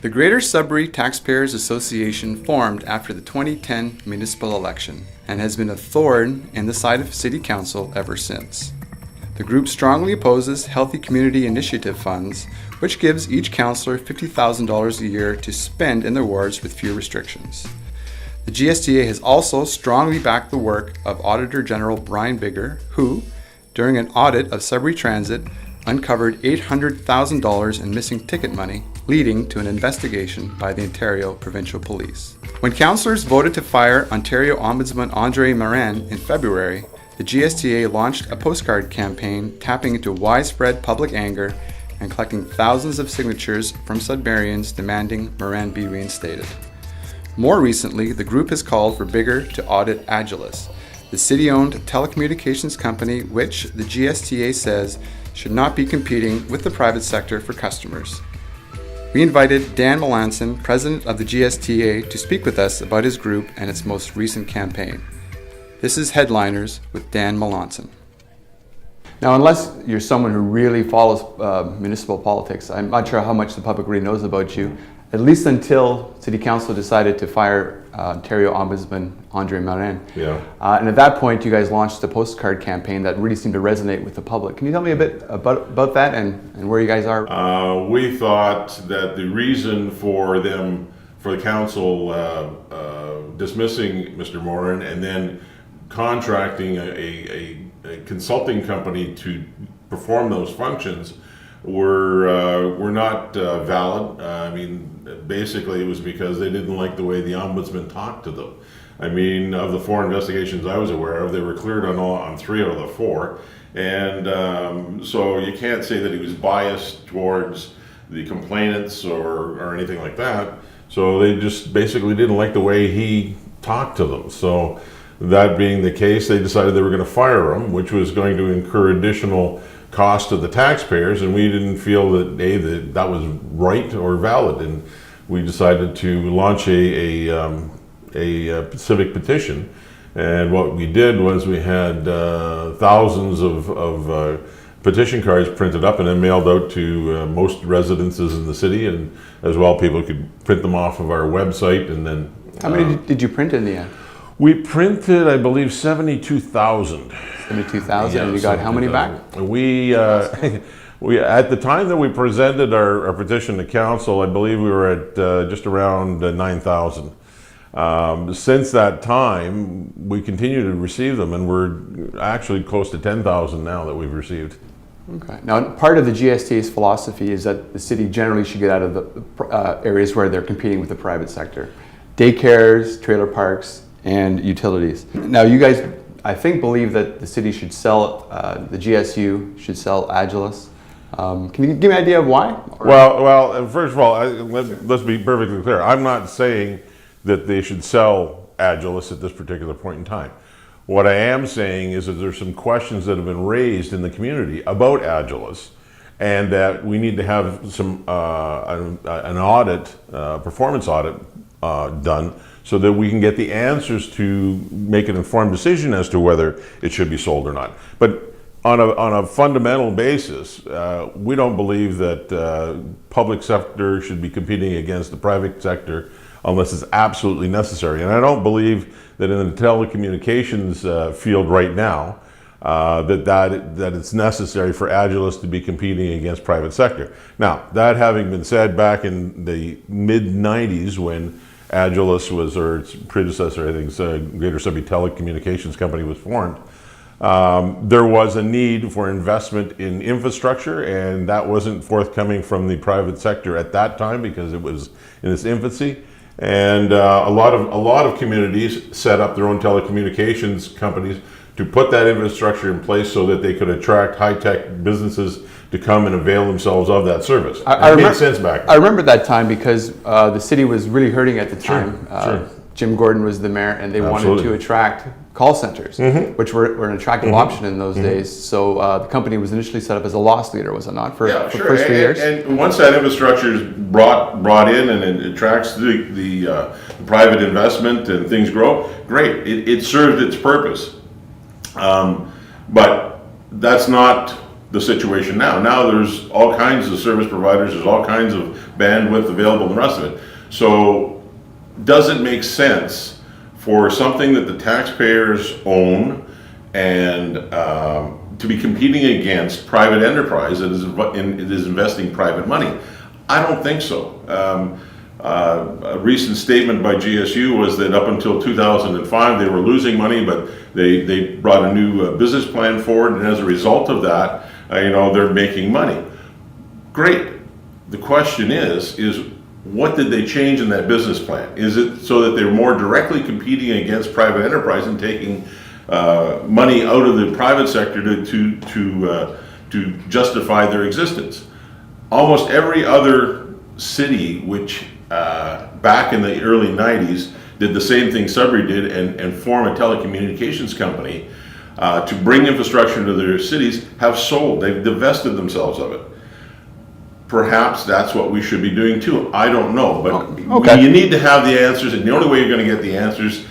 The Greater Sudbury Taxpayers Association formed after the 2010 municipal election and has been a thorn in the side of City Council ever since. The group strongly opposes Healthy Community Initiative funds, which gives each councillor $50,000 a year to spend in their wards with few restrictions. The GSTA has also strongly backed the work of Auditor General Brian Bigger, who, during an audit of Sudbury Transit, uncovered $800,000 in missing ticket money, leading to an investigation by the Ontario Provincial Police. When councillors voted to fire Ontario Ombudsman Andre Morin in February, the GSTA launched a postcard campaign tapping into widespread public anger and collecting thousands of signatures from Sudburyans demanding Morin be reinstated. More recently, the group has called for Bigger to audit Agilis, the city-owned telecommunications company which the GSTA says should not be competing with the private sector for customers. We invited Dan Melanson, president of the GSTA, to speak with us about his group and its most recent campaign. This is Headliners with Dan Melanson. Now, unless you're someone who really follows municipal politics, I'm not sure how much the public really knows about you, at least until City Council decided to fire Ontario Ombudsman Andre Morin. Yeah. And at that point, you guys launched a postcard campaign that really seemed to resonate with the public. Can you tell me a bit about that and where you guys are? We thought that the reason for the council dismissing Mr. Morin and then contracting a consulting company to perform those functions were not valid. I mean, basically it was because they didn't like the way the ombudsman talked to them. I mean, of the 4 investigations I was aware of, they were cleared on 3 out of the 4, and so you can't say that he was biased towards the complainants or anything like that. So they just basically didn't like the way he talked to them. So that being the case, they decided they were going to fire him, which was going to incur additional cost to the taxpayers, and we didn't feel that that was right or valid, and we decided to launch a civic petition. And what we did was we had thousands of petition cards printed up and then mailed out to most residences in the city, and as well people could print them off of our website. And then how many did you print in the end? We printed, I believe, 72,000. 72,000, and you got how many back? We at the time that we presented our petition to council, I believe we were at just around 9,000. Since that time, we continue to receive them, and we're actually close to 10,000 now that we've received. Okay. Now, part of the GSTA's philosophy is that the city generally should get out of the areas where they're competing with the private sector. Daycares, trailer parks, and utilities. Now, you guys, I think, believe that the city should sell, the GSU should sell Agilis. Can you give me an idea of why? Well, first of all, let's be perfectly clear. I'm not saying that they should sell Agilis at this particular point in time. What I am saying is that there's some questions that have been raised in the community about Agilis, and that we need to have some an audit, performance audit done, so that we can get the answers to make an informed decision as to whether it should be sold or not. But on a fundamental basis, we don't believe that public sector should be competing against the private sector unless it's absolutely necessary. And I don't believe that in the telecommunications field right now, that it's necessary for Agilis to be competing against private sector. Now, that having been said, back in the mid-90s when Agilis was, or its predecessor, I think, Greater Sudbury Telecommunications Company was formed, there was a need for investment in infrastructure, and that wasn't forthcoming from the private sector at that time because it was in its infancy. And a lot of communities set up their own telecommunications companies to put that infrastructure in place so that they could attract high-tech businesses to come and avail themselves of that service. It made sense back then. I remember that time because the city was really hurting at the time. Sure. Jim Gordon was the mayor, and they Absolutely. wanted to attract call centers, which were an attractive option in those days. So the company was initially set up as a loss leader, was it not, for the first few years? And once that infrastructure is brought in and it attracts the private investment and things grow, great. It served its purpose. But that's not the situation now. Now there's all kinds of service providers, there's all kinds of bandwidth available and the rest of it. So does it make sense for something that the taxpayers own and to be competing against private enterprise that is investing private money? I don't think so. A recent statement by GSU was that up until 2005 they were losing money, but they brought a new business plan forward, and as a result of that, they're making money. Great. The question is what did they change in that business plan? Is it so that they're more directly competing against private enterprise and taking money out of the private sector to justify their existence? Almost every other city which back in the early 90s did the same thing Sudbury did and form a telecommunications company to bring infrastructure to their cities have sold. They've divested themselves of it. Perhaps that's what we should be doing too. I don't know, but you need to have the answers, and the only way you're going to get the answers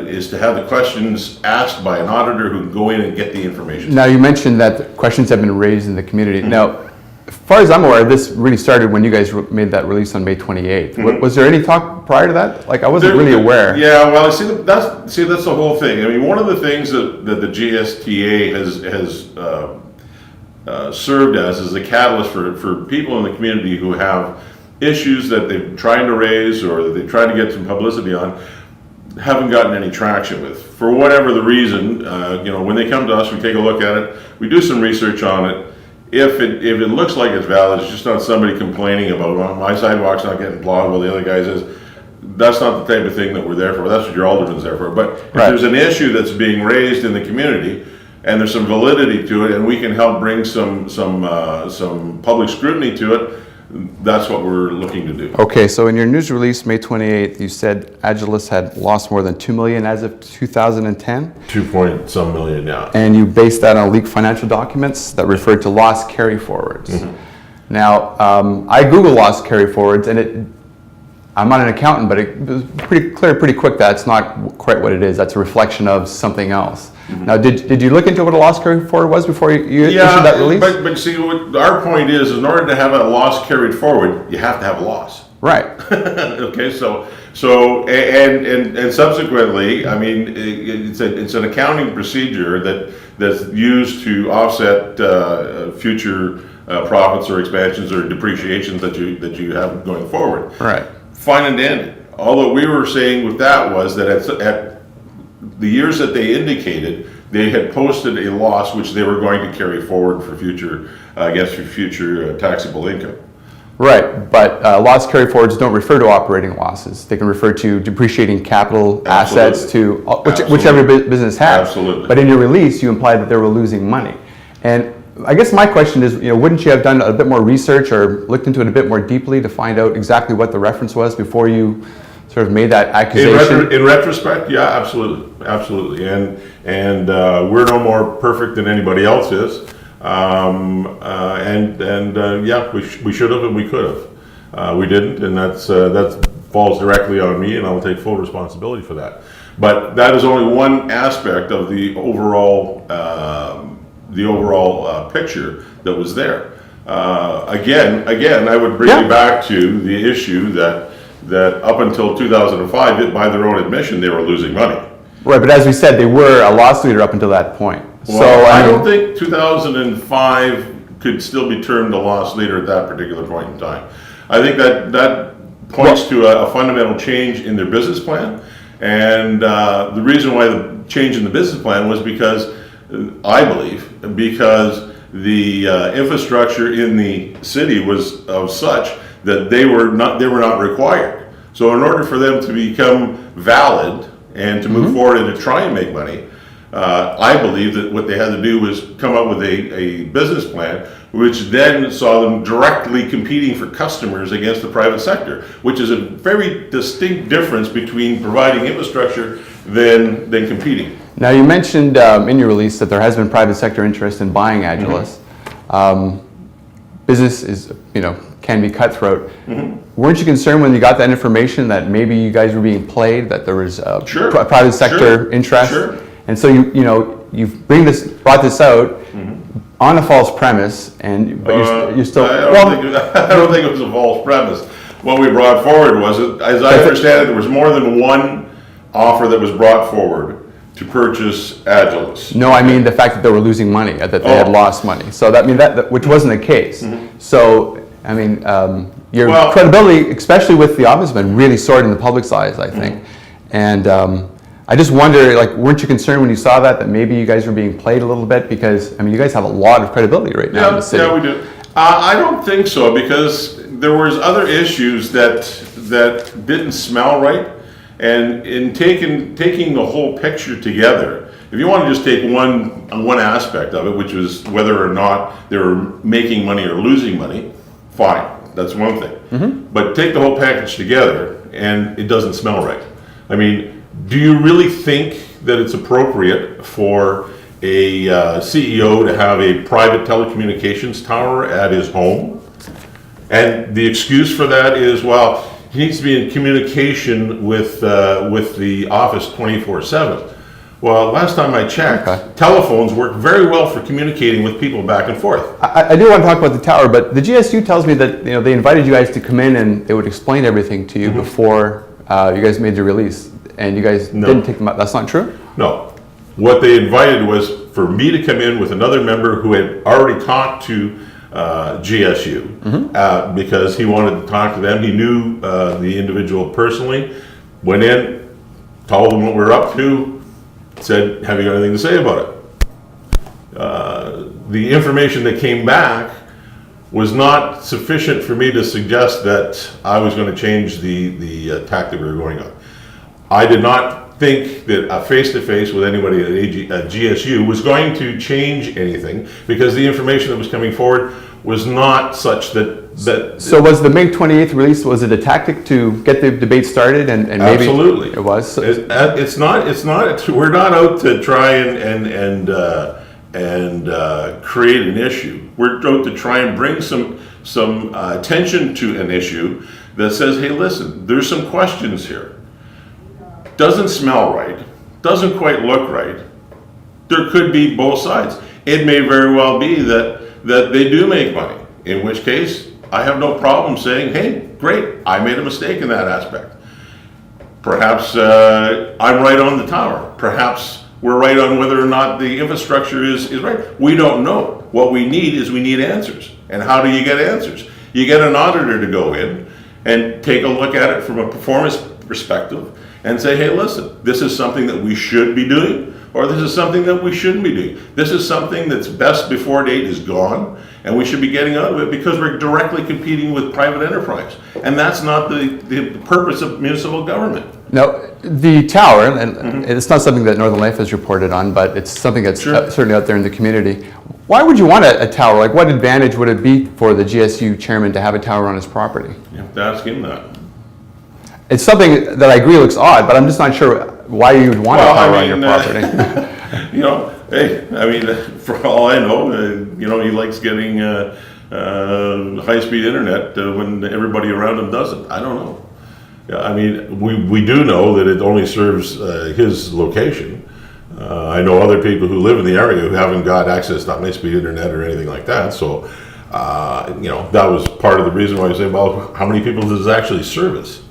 is to have the questions asked by an auditor who can go in and get the information. Now, you mentioned that questions have been raised in the community. Now, as far as I'm aware, this really started when you guys made that release on May 28th. Mm-hmm. Was there any talk prior to that? Like, I wasn't really aware. Yeah, well, that's the whole thing. I mean, one of the things that the GSTA has served as a catalyst for people in the community who have issues that they're trying to raise or that they're trying to get some publicity on, haven't gotten any traction with. For whatever the reason, when they come to us, we take a look at it, we do some research on it. If it looks like it's valid, it's just not somebody complaining about, well, my sidewalk's not getting plowed, well, the other guy's is. That's not the type of thing that we're there for. That's what your alderman's there for. But if there's an issue that's being raised in the community and there's some validity to it, and we can help bring some public scrutiny to it, that's what we're looking to do. Okay, so in your news release, May 28th, you said Agilis had lost more than $2 million as of 2010? 2-point-some million, yeah. And you based that on leaked financial documents that referred to lost carry-forwards. Mm-hmm. Now, I Google lost carry-forwards, and I'm not an accountant, but it was pretty clear pretty quick that's not quite what it is. That's a reflection of something else. Mm-hmm. Now, did you look into what a loss carry forward was before you issued that release? But see, our point is in order to have a loss carried forward, you have to have a loss. Right. Okay, so and subsequently, I mean, it's an accounting procedure that's used to offset future profits or expansions or depreciations that you have going forward. Right. Fine and dandy. All that we were saying with that was that at the years that they indicated, they had posted a loss which they were going to carry forward for future, taxable income. Right, but loss carry forwards don't refer to operating losses. They can refer to depreciating capital assets to which every business has. Absolutely. But in your release, you implied that they were losing money. And I guess my question is, wouldn't you have done a bit more research or looked into it a bit more deeply to find out exactly what the reference was before you sort of made that accusation? In retrospect, yeah, absolutely. And we're no more perfect than anybody else is. Yeah, we should have and we could have. We didn't, and that falls directly on me, and I'll take full responsibility for that. But that is only one aspect of the overall picture that was there. Again, I would bring you back to the issue that up until 2005, by their own admission, they were losing money. Right, but as we said, they were a loss leader up until that point. Well, so I don't think 2005 could still be termed a loss leader at that particular point in time. I think that points to a fundamental change in their business plan, and the reason why the change in the business plan was because, I believe, because the infrastructure in the city was of such that they were not required. So in order for them to become valid and to move forward and to try and make money, I believe that what they had to do was come up with a business plan which then saw them directly competing for customers against the private sector, which is a very distinct difference between providing infrastructure than competing. Now, you mentioned in your release that there has been private sector interest in buying Agilis. Business is, can be cutthroat. Weren't you concerned when you got that information that maybe you guys were being played, that there was private sector interest? Sure. And so you've brought this out. on a false premise, but you're still. I don't think it was a false premise. What we brought forward was, as I understand it, there was more than one offer that was brought forward to purchase Agilis. No, I mean the fact that they were losing money, that they had lost money. So that which wasn't the case. So I mean, your credibility, especially with the ombudsman, really soared in the public's eyes, I think. And I just wonder, like, weren't you concerned when you saw that maybe you guys were being played a little bit? Because I mean, you guys have a lot of credibility right now in the city. Yeah, we do. I don't think so, because there was other issues that didn't smell right, and in taking the whole picture together, if you want to just take one aspect of it, which was whether or not they were making money or losing money, fine, that's one thing. But take the whole package together, and it doesn't smell right. I mean, do you really think that it's appropriate for a CEO to have a private telecommunications tower at his home? And the excuse for that is, well, he needs to be in communication with the office 24/7. Well, last time I checked, telephones work very well for communicating with people back and forth. I do want to talk about the tower, but the GSU tells me that they invited you guys to come in and they would explain everything to you before you guys made the release, and you guys didn't take them out. That's not true? No. What they invited was for me to come in with another member who had already talked to GSU because he wanted to talk to them. He knew the individual personally. Went in, told them what we were up to, said, have you got anything to say about it? The information that came back was not sufficient for me to suggest that I was going to change the tack that we were going on. I did not think that a face-to-face with anybody at GSU was going to change anything, because the information that was coming forward was not such that. So was the May 28th release, was it a tactic to get the debate started, and maybe absolutely it was? So it's not. We're not out to try and create an issue. We're out to try and bring some attention to an issue that says, hey, listen, there's some questions here. Doesn't smell right, doesn't quite look right. There could be both sides. It may very well be that they do make money, in which case I have no problem saying, hey, great, I made a mistake in that aspect. Perhaps I'm right on the tower. Perhaps we're right on whether or not the infrastructure is right. We don't know. What we need answers. And how do you get answers? You get an auditor to go in and take a look at it from a performance perspective and say, hey, listen, this is something that we should be doing, or this is something that we shouldn't be doing. This is something that's best before date is gone, and we should be getting out of it because we're directly competing with private enterprise. And that's not the purpose of municipal government. Now, the tower, and it's not something that Northern Life has reported on, but it's something that's certainly out there in the community. Why would you want a tower? Like, what advantage would it be for the GSU chairman to have a tower on his property? You have to ask him that. It's something that I agree looks odd, but I'm just not sure why you would want a tower on your property. Hey, I mean, for all I know, he likes getting high-speed internet when everybody around him doesn't. I don't know. Yeah, I mean, we do know that it only serves his location. I know other people who live in the area who haven't got access to high-speed internet or anything like that. So, that was part of the reason why I say, well, how many people does it actually service?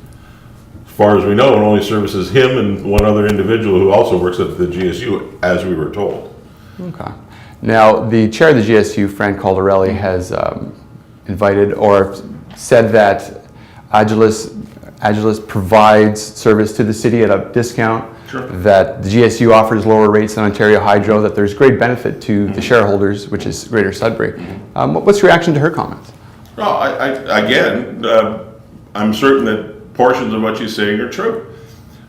As far as we know, it only services him and one other individual who also works at the GSU, as we were told. Okay. Now, the chair of the GSU, Fran Caldarelli, has invited or said that Agilis provides service to the city at a discount, that the GSU offers lower rates than Ontario Hydro, that there's great benefit to the shareholders, which is Greater Sudbury. What's your reaction to her comments? Well, I'm certain that portions of what she's saying are true.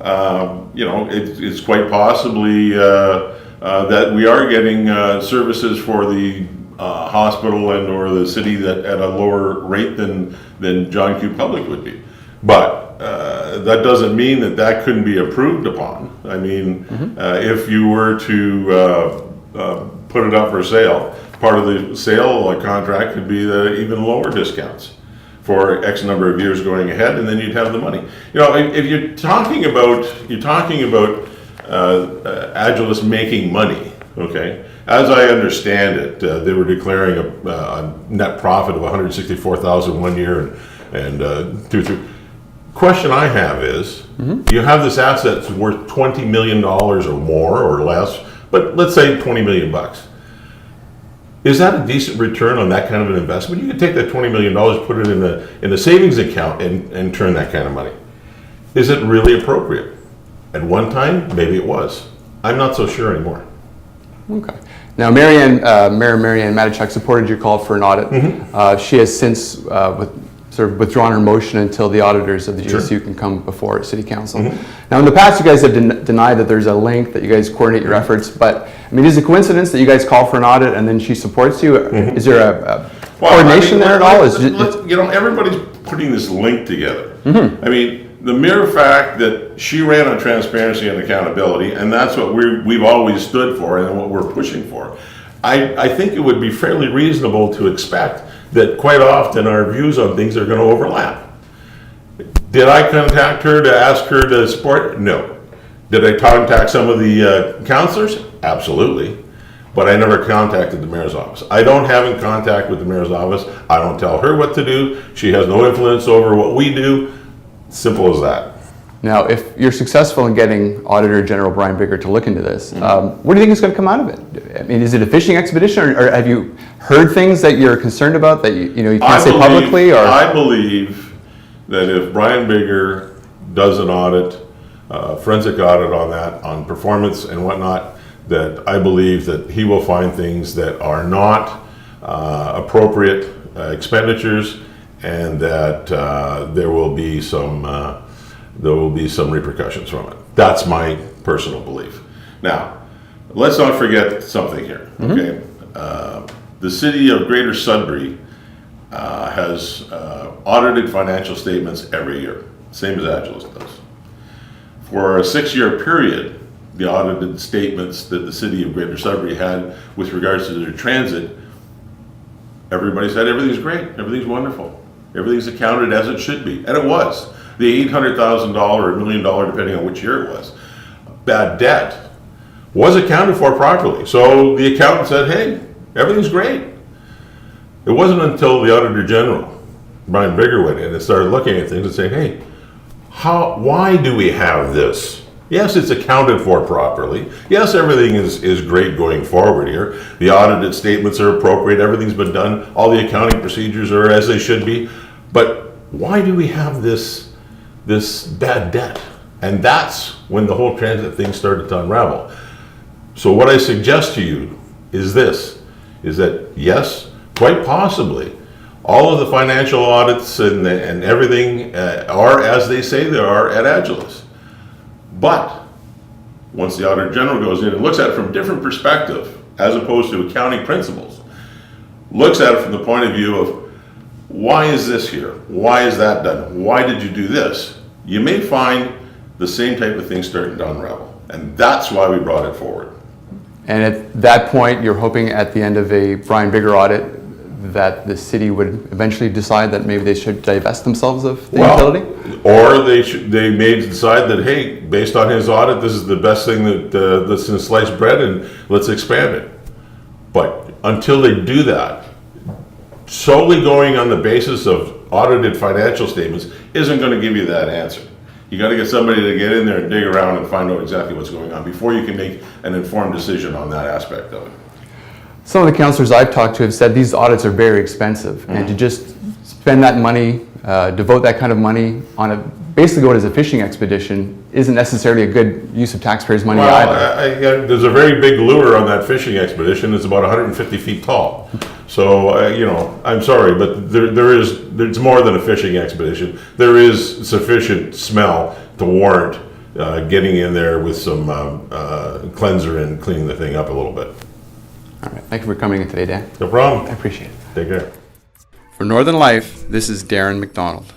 It's quite possibly that we are getting services for the hospital and or the city that at a lower rate than John Q. Public would be. But that doesn't mean that couldn't be improved upon. I mean, if you were to put it up for sale, part of the sale contract could be even lower discounts for X number of years going ahead, and then you'd have the money. If you're talking about Agilis making money, okay, as I understand it, they were declaring a net profit of $164,000 one year and two. Question I have is, you have this asset that's worth $20 million or more or less, but let's say 20 million bucks. Is that a decent return on that kind of an investment? You could take that $20 million, put it in a savings account and turn that kind of money. Is it really appropriate? At one time, maybe it was. I'm not so sure anymore. Okay. Now, Mayor Marianne Matichuk supported your call for an audit. She has since sort of withdrawn her motion until the auditors of the GSU can come before City Council. Now, in the past, you guys have denied that there's a link, that you guys coordinate your efforts, but I mean, is it a coincidence that you guys call for an audit and then she supports you? Is there a coordination there at all? Everybody's putting this link together. I mean, the mere fact that she ran on transparency and accountability, and that's what we've always stood for and what we're pushing for, I think it would be fairly reasonable to expect that quite often our views on things are going to overlap. Did I contact her to ask her to support? No. Did I contact some of the councillors? Absolutely. But I never contacted the mayor's office. I don't have in contact with the mayor's office. I don't tell her what to do. She has no influence over what we do. Simple as that. Now, if you're successful in getting Auditor General Brian Bigger to look into this, what do you think is going to come out of it? I mean, is it a fishing expedition, or have you heard things that you're concerned about that you can't say publicly? Or I believe that if Brian Bigger does an audit, forensic audit on that, on performance and whatnot, that I believe that he will find things that are not appropriate expenditures, and that there will be some repercussions from it. That's my personal belief. Now, let's not forget something here. Okay, the city of Greater Sudbury has audited financial statements every year, same as Agilis does. For a 6-year period, the audited statements that the city of Greater Sudbury had with regards to their transit, everybody said everything's great, everything's wonderful, everything's accounted as it should be, and it was. The $800,000 or $1 million, depending on which year it was, bad debt was accounted for properly. So the accountant said, hey, everything's great. It wasn't until the Auditor General, Brian Bigger, went in and started looking at things and saying, hey, why do we have this? Yes, it's accounted for properly. Yes, everything is great going forward here. The audited statements are appropriate. Everything's been done. All the accounting procedures are as they should be. But why do we have this bad debt? And that's when the whole transit thing started to unravel. So what I suggest to you is this, is that yes, quite possibly, all of the financial audits and everything are as they say they are at Agilis. But once the Auditor General goes in and looks at it from a different perspective, as opposed to accounting principles, looks at it from the point of view of, why is this here? Why is that done? Why did you do this? You may find the same type of thing starting to unravel. And that's why we brought it forward. And at that point, you're hoping at the end of a Brian Bigger audit that the city would eventually decide that maybe they should divest themselves of the utility? Or they may decide that, hey, based on his audit, this is the best thing that's in sliced bread, and let's expand it. But until they do that, solely going on the basis of audited financial statements isn't going to give you that answer. You got to get somebody to get in there and dig around and find out exactly what's going on before you can make an informed decision on that aspect of it. Some of the councillors I've talked to have said these audits are very expensive, and to just spend that money, devote that kind of money on basically what is a fishing expedition isn't necessarily a good use of taxpayers' money either. There's a very big lure on that fishing expedition. It's about 150 feet tall. So, I'm sorry, but there's more than a fishing expedition. There is sufficient smell to warrant getting in there with some cleanser and cleaning the thing up a little bit. All right. Thank you for coming in today, Dan. No problem. I appreciate it. Take care. For Northern Life, this is Darren McDonald.